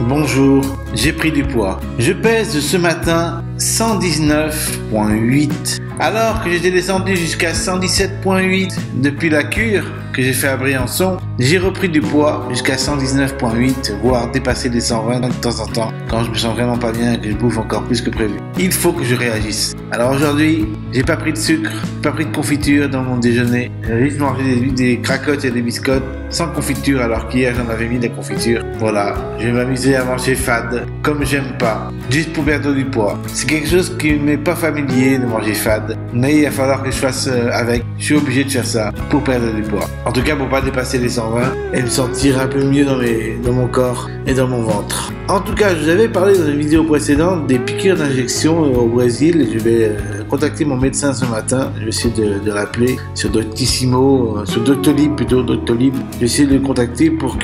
Bonjour, j'ai pris du poids. Je pèse ce matin 119,8 alors que j'étais descendu jusqu'à 117,8 depuis la cure que j'ai fait à Briançon. J'ai repris du poids jusqu'à 119,8, voire dépasser les 120 de temps en temps quand je me sens vraiment pas bien et que je bouffe encore plus que prévu. Il faut que je réagisse. Alors aujourd'hui, j'ai pas pris de sucre, pas pris de confiture dans mon déjeuner. J'ai juste mangé des cracottes et des biscottes sans confiture alors qu'hier j'en avais mis des confitures. Voilà, je vais m'amuser à manger fade comme j'aime pas, juste pour perdre du poids. C'est quelque chose qui m'est pas familier de manger fade, mais il va falloir que je fasse avec. Je suis obligé de faire ça pour perdre du poids. En tout cas pour pas dépasser les 120 et me sentir un peu mieux dans mon corps et dans mon ventre. En tout cas, je vous avais parlé dans une vidéo précédente des piqûres d'injection au Brésil. Je vais contacter mon médecin ce matin. Je vais essayer de l'appeler sur Doctissimo, sur Doctolib plutôt, Doctolib. Je vais essayer de le contacter pour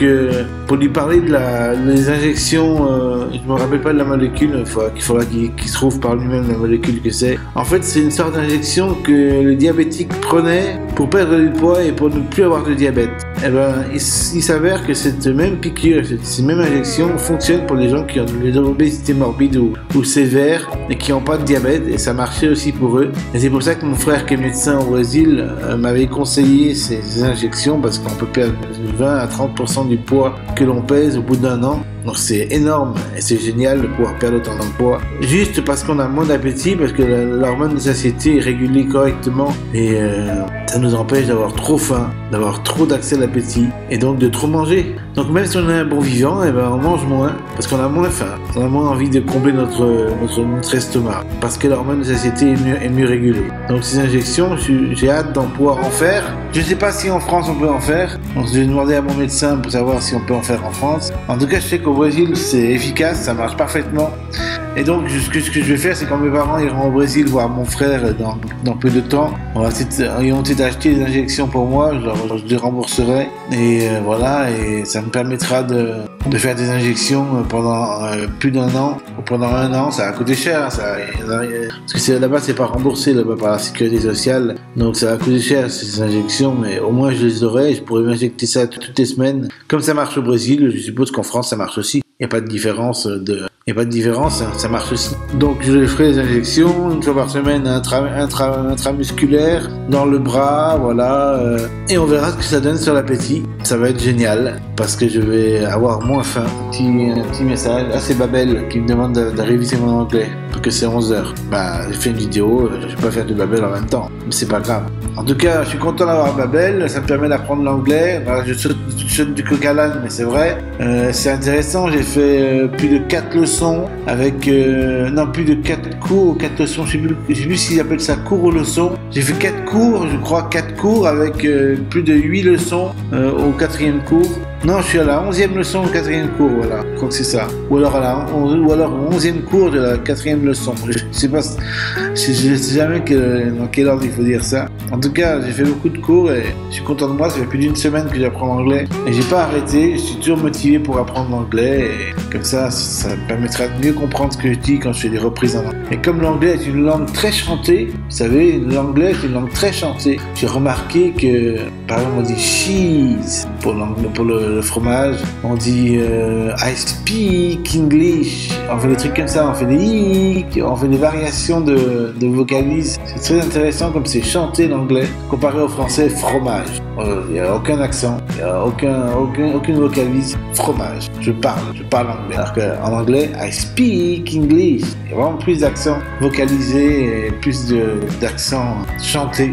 lui parler des injections. Je me rappelle pas de la molécule. Il faudra qu'il se trouve par lui-même la molécule que c'est. En fait, c'est une sorte d'injection que le diabétique prenait pour perdre du poids et pour ne plus avoir de diabète. Eh ben, il s'avère que cette même piqûre, cette même injection fonctionne pour les gens qui ont de l'obésité morbide ou sévère et qui n'ont pas de diabète, et ça marchait aussi pour eux. Et c'est pour ça que mon frère qui est médecin au Brésil m'avait conseillé ces injections, parce qu'on peut perdre 20 à 30% du poids que l'on pèse au bout d'un an. Donc c'est énorme et c'est génial de pouvoir perdre autant de poids juste parce qu'on a moins d'appétit, parce que l'hormone de satiété est régulée correctement et ça nous empêche d'avoir trop faim, d'avoir trop d'accès à l'appétit et donc de trop manger. Donc même si on est un bon vivant, eh ben on mange moins parce qu'on a moins faim, on a moins envie de combler notre estomac parce que l'hormone de satiété est mieux régulée. Donc ces injections, j'ai hâte d'en pouvoir en faire. Je ne sais pas si en France on peut en faire. Donc je vais demander à mon médecin pour savoir si on peut en faire en France. En tout cas, je sais qu'au Brésil c'est efficace, ça marche parfaitement. Et donc ce que je vais faire, c'est quand mes parents iront au Brésil voir mon frère dans peu de temps, ils vont peut-être acheter des injections pour moi, je les rembourserai et voilà, et ça me permettra de faire des injections pendant plus d'un an ou pendant un an. Ça va coûter cher, parce que là-bas c'est pas remboursé là-bas par la sécurité sociale, donc ça va coûter cher ces injections, mais au moins je les aurai et je pourrai m'injecter ça toutes les semaines comme ça marche au Brésil. Je suppose qu'en France ça marche aussi. Il n'y a pas de différence, ça marche aussi. Donc je ferai les injections une fois par semaine intramusculaire dans le bras, voilà, et on verra ce que ça donne sur l'appétit. Ça va être génial parce que je vais avoir moins faim. Un petit message, c'est Babel qui me demande de réviser mon anglais parce que c'est 11h. J'ai fait une vidéo, je vais pas faire du Babel en même temps, mais c'est pas grave. En tout cas, je suis content d'avoir Babel, ça me permet d'apprendre l'anglais. Je saute du coq à l'âne, mais c'est vrai. C'est intéressant, j'ai fait plus de 4 leçons avec plus de 4 cours ou 4 leçons, je sais plus s'ils appellent ça cours ou leçons. J'ai fait 4 cours, je crois 4 cours avec plus de 8 leçons au 4e cours. Non, je suis à la 11e leçon au 4e cours, voilà, je crois que c'est ça. Ou alors au 11e cours de la 4e leçon. Je sais pas, je sais jamais dans quel ordre il faut dire ça. En tout cas, j'ai fait beaucoup de cours et je suis content de moi. Ça fait plus d'une semaine que j'apprends l'anglais et j'ai pas arrêté. Je suis toujours motivé pour apprendre l'anglais et comme ça me permettra de mieux comprendre ce que je dis quand je fais des reprises en anglais. Et comme l'anglais est une langue très chantée, vous savez, l'anglais est une langue très chantée. J'ai remarqué que, par exemple, on dit cheese pour le fromage, on dit I speak English, on fait des trucs comme ça, on fait des i, on fait des variations de vocalises. C'est très intéressant comme c'est chanté l'anglais comparé au français fromage. Il n'y a aucun accent, il n'y a aucune vocalise. Fromage, je parle anglais. Alors qu'en anglais, I speak English. Il y a vraiment plus d'accent vocalisé et plus d'accent chanté.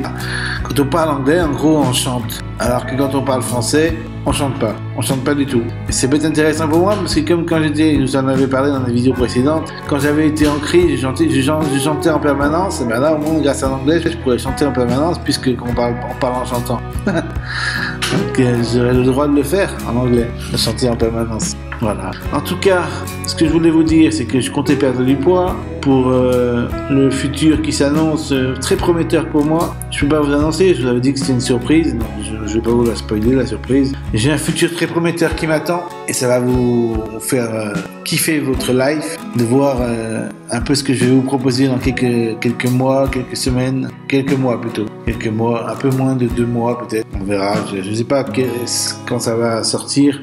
Quand on parle anglais, en gros, on chante. Alors que quand on parle français, on chante pas du tout. Et c'est peut-être intéressant pour moi parce que comme quand je vous en avais parlé dans des vidéos précédentes, quand j'avais été en crise, je chantais en permanence, et bien là au moins grâce à l'anglais, je pourrais chanter en permanence puisque on parle en chantant. Donc j'aurais le droit de le faire en anglais, de chanter en permanence. Voilà. En tout cas, ce que je voulais vous dire, c'est que je comptais perdre du poids pour le futur qui s'annonce très prometteur pour moi. Je peux pas vous annoncer, je vous avais dit que c'était une surprise, donc je vais pas vous la spoiler, la surprise. J'ai un futur très prometteur qui m'attend et ça va vous faire kiffer votre life, de voir un peu ce que je vais vous proposer dans quelques mois, quelques semaines, quelques mois, un peu moins de 2 mois peut-être, on verra, je sais pas quand ça va sortir.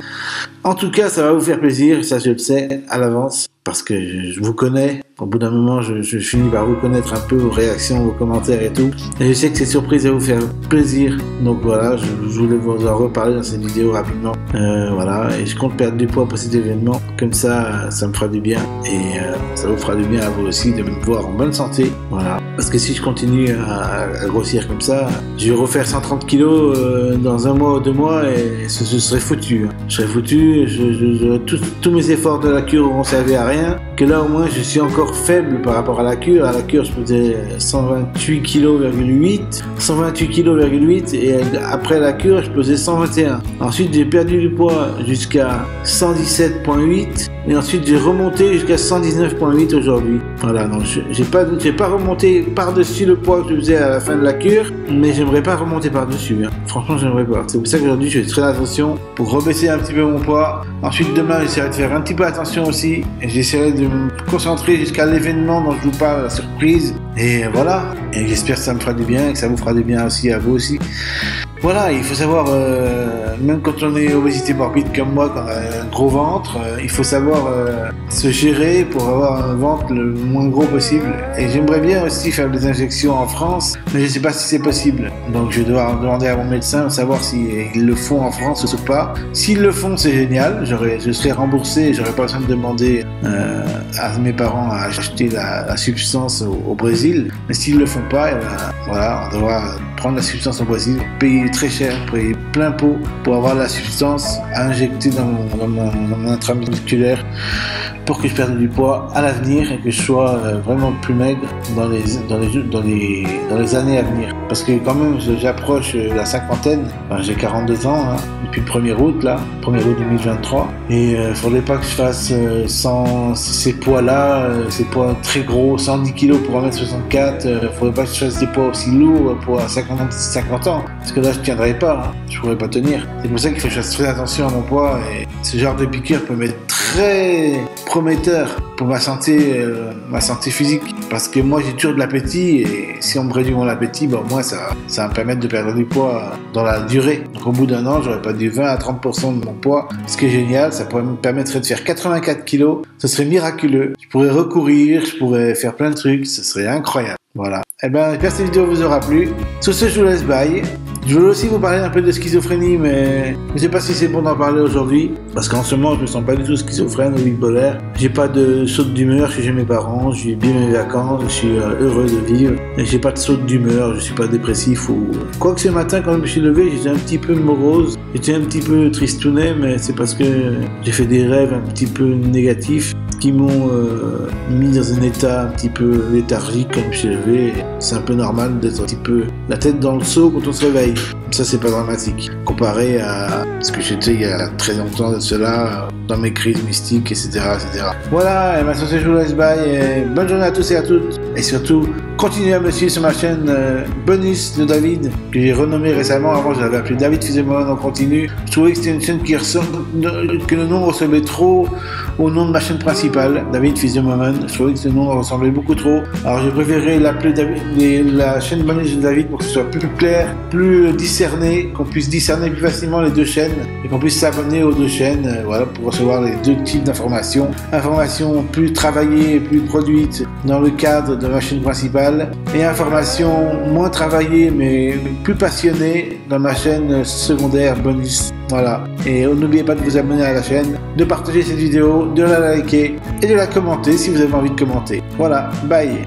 En tout cas, ça va vous faire plaisir, ça je le sais à l'avance, parce que je vous connais. Au bout d'un moment, je finis par vous connaître un peu, vos réactions, vos commentaires et tout. Et je sais que ces surprises vont vous faire plaisir. Donc voilà, je voulais vous en reparler dans cette vidéo rapidement. Voilà, et je compte perdre du poids pour cet événement. Comme ça me fera du bien. Et ça vous fera du bien à vous aussi de me voir en bonne santé. Voilà. Parce que si je continue à grossir comme ça, je vais refaire 130 kilos dans 1 mois ou 2 mois et ce serait foutu. Je serais foutu, tous mes efforts de la cure auront servi à rien. Que là au moins je suis encore faible par rapport à la cure. À la cure je pesais 128 kg,8 128 kg,8 et après la cure je pesais 121. Ensuite j'ai perdu du poids jusqu'à 117,8 et ensuite j'ai remonté jusqu'à 119,8 aujourd'hui. Voilà, donc j'ai pas remonté par-dessus le poids que je faisais à la fin de la cure, mais j'aimerais pas remonter par-dessus. Hein. Franchement j'aimerais pas. C'est pour ça qu'aujourd'hui je fais très attention pour rebaisser un petit peu mon poids. Ensuite demain j'essaierai de faire un petit peu attention aussi et j'essaierai de me concentrer jusqu'à l'événement dont je vous parle, la surprise. Et voilà, et j'espère que ça me fera du bien et que ça vous fera du bien aussi à vous aussi. Voilà, il faut savoir, même quand on est obésité morbide comme moi, quand on a un gros ventre, il faut savoir se gérer pour avoir un ventre le moins gros possible. Et j'aimerais bien aussi faire des injections en France, mais je ne sais pas si c'est possible. Donc je vais devoir demander à mon médecin de savoir s'ils le font en France ou pas. S'ils le font, c'est génial, je serai remboursé et j'aurai pas besoin de demander à mes parents à acheter la substance au Brésil. Mais s'ils le font pas, voilà, on devra prendre la substance au Brésil, payer très cher, payer plein pot pour avoir la substance à injecter dans mon intramusculaire pour que je perde du poids à l'avenir et que je sois vraiment plus maigre dans les années à venir. Parce que quand même j'approche la cinquantaine, enfin, j'ai 42 ans hein, depuis le 1er août là, 1er août 2023 et faudrait pas que je fasse sans ces poids-là, ces poids très gros, 110 kg pour 1m64, faudrait pas que je fasse des poids aussi lourds pour 50 ans, parce que là je tiendrai pas, hein, je pourrais pas tenir. C'est pour ça qu'il faut que je fasse très attention à mon poids et ce genre de piqûre peut m'être très prometteur pour ma santé physique, parce que moi j'ai toujours de l'appétit et si on me réduit mon appétit, bon moi ça va me permettre de perdre du poids dans la durée. Donc au bout d'un an j'aurais perdu 20 à 30% de mon poids, ce qui est génial, ça me permettrait de faire 84 kilos, ce serait miraculeux, je pourrais recourir, je pourrais faire plein de trucs, ce serait incroyable. Voilà, et ben j'espère que cette vidéo vous aura plu. Sur ce je vous laisse, bye. Je voulais aussi vous parler un peu de schizophrénie, mais je ne sais pas si c'est bon d'en parler aujourd'hui, parce qu'en ce moment je me sens pas du tout schizophrène ou bipolaire. J'ai pas de saute d'humeur, je suis chez mes parents, je vis bien mes vacances, je suis heureux de vivre, et j'ai pas de saute d'humeur, je suis pas dépressif ou... Quoique ce matin quand je me suis levé, j'étais un petit peu morose, j'étais un petit peu tristounet, mais c'est parce que j'ai fait des rêves un petit peu négatifs qui m'ont mis dans un état un petit peu léthargique quand je me suis levé. C'est un peu normal d'être un petit peu la tête dans le seau quand on se réveille. Ça c'est pas dramatique comparé à ce que j'étais il y a très longtemps de cela, dans mes crises mystiques, etc. etc. Voilà, et maintenant je vous laisse, bye, et bonne journée à tous et à toutes, et surtout continuez à me suivre sur ma chaîne Bonus de David, que j'ai renommée récemment. Avant je l'avais appelé David Fils de Moman en continu. Je trouvais que c'était une chaîne que le nom ressemblait trop au nom de ma chaîne principale, David Fils de Moman. Je trouvais que ce nom ressemblait beaucoup trop, alors j'ai préféré l'appeler la chaîne Bonus de David pour que ce soit plus clair, plus discerné, qu'on puisse discerner plus facilement les deux chaînes et qu'on puisse s'abonner aux deux chaînes, voilà, pour recevoir les deux types d'informations. Informations plus travaillées et plus produites dans le cadre de ma chaîne principale, et informations moins travaillées mais plus passionnées dans ma chaîne secondaire Bonus. Voilà, et n'oubliez pas de vous abonner à la chaîne, de partager cette vidéo, de la liker et de la commenter si vous avez envie de commenter. Voilà, bye.